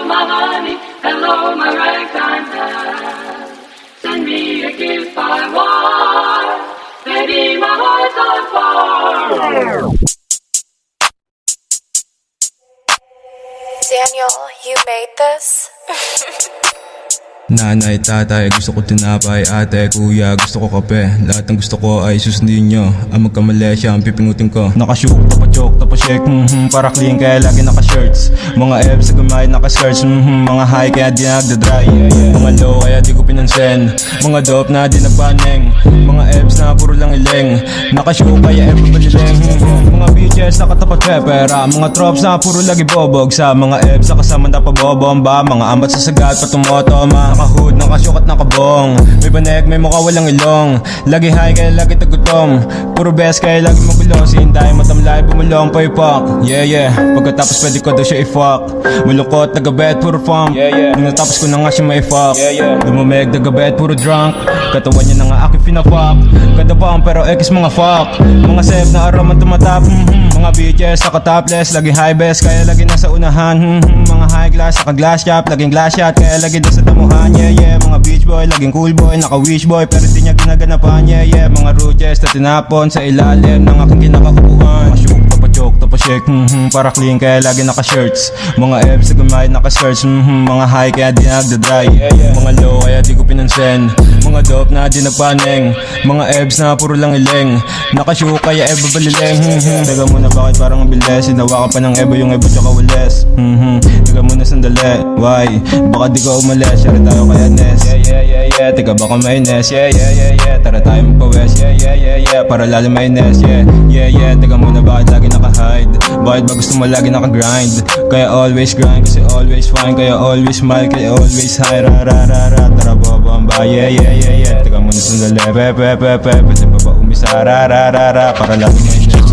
my honey, hello, my ragtime dad. Send me a gift I want, baby, my heart's on fire. Daniel, you made this? Nanay, tatay, gusto ko tinapay. Ate, kuya, gusto ko kape. Lahat ng gusto ko ay susundin nyo. Ang magkamali siya, ang pipingutin ko. Nakashook, tapachok, tapashake, para clean kaya lagi naka-shirts. Mga F's, gumay, naka-skirts, mga high kaya di nagdadry. Mga low kaya di ko pinansin. Mga dope na di nagpaneng. Mga F's na puro lang iling. Nakashook kaya F baliling. Mga bitches nakatapat pepera. Mga tropes na puro lagi bobog. Sa mga F's na kasama na pabobomba. Mga ambat sa sagat pa tumotoma. Naka-hood, naka-shook at naka-bong. May banek, may mukha walang ilong. Lagi high kaya lagi tagutom. Puro best kaya lagi magulo. Sinday, matamlay, bumulong, paypak. Yeah, pagkatapos pwede ko daw siya i-fuck. Malungkot, nagabet, puro funk. Nung natapos ko na nga siya may-fuck. Lumamig, nagabet, puro drunk. Katawan niya na nga aking pinafuck. Ganda pa pero X mga fuck. Mga save na aroma tumatap. Mga bitches, naka-topless. Lagi high best, kaya lagi nasa unahan. Mga high glass, naka-glass shop. Laging glass shot, kaya lagi doon sa tamuhan. Mga beach boy, laging cool boy. Naka-wish boy, pero di niya ginaganapan. Mga rudes na tinapon sa ilalim ng aking kinakakupuan. Mashook, tapachok, tapashake, para clean kaya lagi naka-shirts. Mga F's na gumay, naka-skirts, mga high kaya di nagdadry. Mga low kaya di ko pinansin. Mga dope na di nagpaneng. Mga F's na puro lang iling. Nakashook kaya Eva baliling. Teka muna, bakit parang mabilis? Hinawakan pa ng Eva yung Eva tsaka walis. Teka muna sandali, why? Baka di ka umalis, share tayo kaya Nes. Yeah, teka baka may Nes. Yeah, tara tayo magpawes. Yeah, para lalo may Nes. Yeah, teka muna, bakit lagi naka-hide? Bakit ba gusto mo lagi naka-grind? Kaya always grind, kasi always fine. Kaya always smile, kaya always high. Tara babamba. Yeah, teka muna sandali. Pwede ba umisa? Para lalo may Nes.